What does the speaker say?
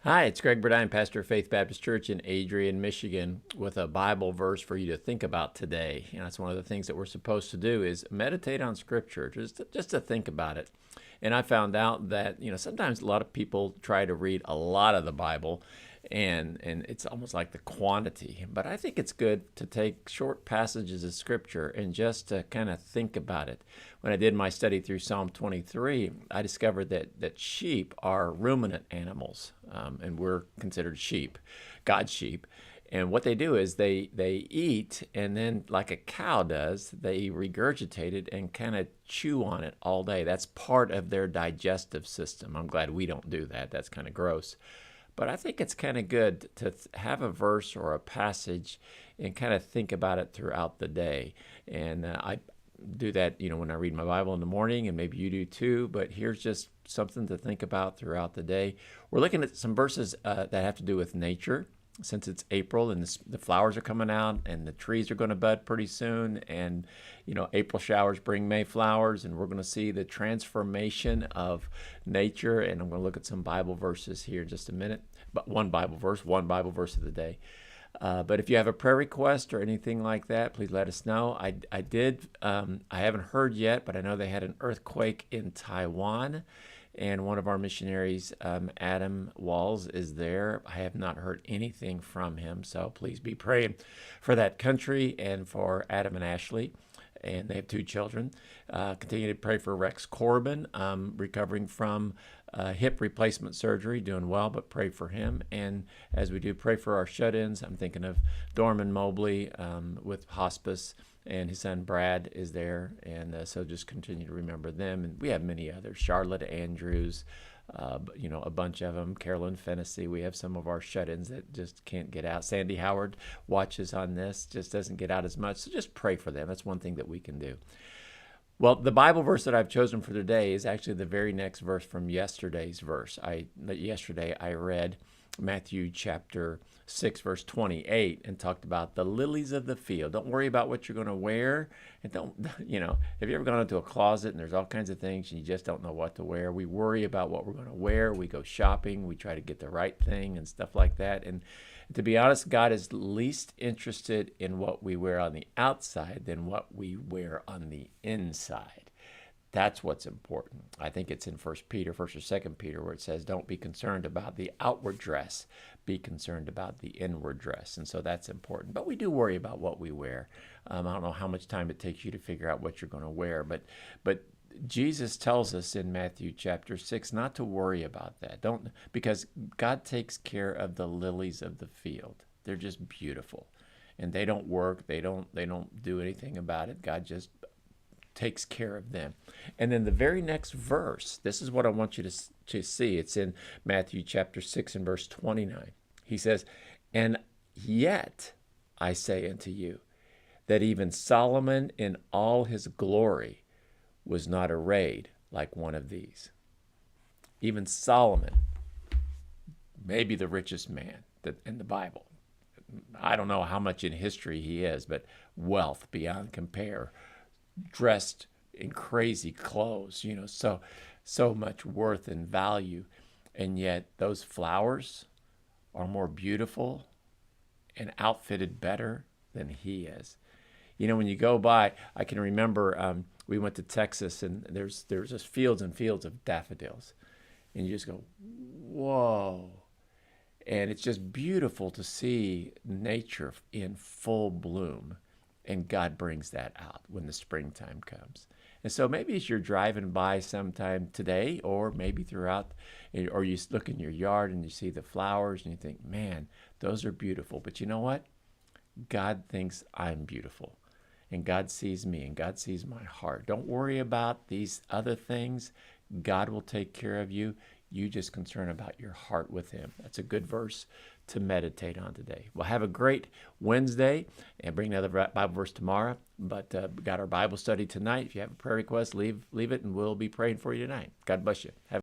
Hi, it's Greg Burdine, pastor of Faith Baptist Church in Adrian, Michigan, with a Bible verse for you to think about today. That's one of the things that we're supposed to do is meditate on Scripture, just to think about it. And I found out that sometimes a lot of people try to read a lot of the Bible, and it's almost like the quantity. But I think it's good to take short passages of Scripture and just to kind of think about it. When I did my study through Psalm 23, I discovered that sheep are ruminant animals, and we're considered sheep, God's sheep. And what they do is they eat, and then like a cow does, they regurgitate it and kind of chew on it all day. That's part of their digestive system. I'm glad we don't do that. That's kind of gross. But I think it's kind of good to have a verse or a passage and kind of think about it throughout the day. And I do that, when I read my Bible in the morning, and maybe you do too. But here's just something to think about throughout the day. We're looking at some verses that have to do with nature, since it's April and the flowers are coming out and the trees are going to bud pretty soon. And, April showers bring May flowers, and we're going to see the transformation of nature. And I'm going to look at some Bible verses here in just a minute. But one Bible verse of the day. But if you have a prayer request or anything like that, please let us know. I haven't heard yet, but I know they had an earthquake in Taiwan, and one of our missionaries, Adam Walls, is there. I have not heard anything from him, so please be praying for that country and for Adam and Ashley. And they have 2 children. Continue to pray for Rex Corbin, recovering from hip replacement surgery, doing well, but pray for him. And as we do, pray for our shut-ins. I'm thinking of Dorman Mobley with hospice, and his son Brad is there. And so just continue to remember them. And we have many others. Charlotte Andrews, a bunch of them. Carolyn Fennessy. We have some of our shut-ins that just can't get out. Sandy Howard watches on this, just doesn't get out as much. So just pray for them. That's one thing that we can do. Well, the Bible verse that I've chosen for today is actually the very next verse from yesterday's verse. Yesterday I read Matthew chapter 6, verse 28, and talked about the lilies of the field. Don't worry about what you're going to wear. And have you ever gone into a closet and there's all kinds of things and you just don't know what to wear? We worry about what we're going to wear. We go shopping. We try to get the right thing and stuff like that. And to be honest, God is least interested in what we wear on the outside than what we wear on the inside. That's what's important. I think it's in 1 or 2 Peter, where it says, don't be concerned about the outward dress, be concerned about the inward dress. And so that's important. But we do worry about what we wear. I don't know how much time it takes you to figure out what you're going to wear, but Jesus tells us in Matthew chapter 6 not to worry about that. Because God takes care of the lilies of the field. They're just beautiful. And they don't work, they don't do anything about it. God just takes care of them. And then the very next verse, this is what I want you to see. It's in Matthew chapter 6 and verse 29. He says, and yet I say unto you, that even Solomon in all his glory was not arrayed like one of these. Even Solomon, maybe the richest man in the Bible. I don't know how much in history he is, but wealth beyond compare, dressed in crazy clothes, so much worth and value. And yet those flowers are more beautiful and outfitted better than he is. When you go by, I can remember we went to Texas, and there's just fields and fields of daffodils. And you just go, whoa. And it's just beautiful to see nature in full bloom. And God brings that out when the springtime comes. And so maybe as you're driving by sometime today, or maybe throughout, or you look in your yard and you see the flowers and you think, man, those are beautiful. But you know what? God thinks I'm beautiful. And God sees me, and God sees my heart. Don't worry about these other things. God will take care of you. You just concern about your heart with him. That's a good verse to meditate on today. Well, have a great Wednesday, and bring another Bible verse tomorrow. But we got our Bible study tonight. If you have a prayer request, leave it, and we'll be praying for you tonight. God bless you.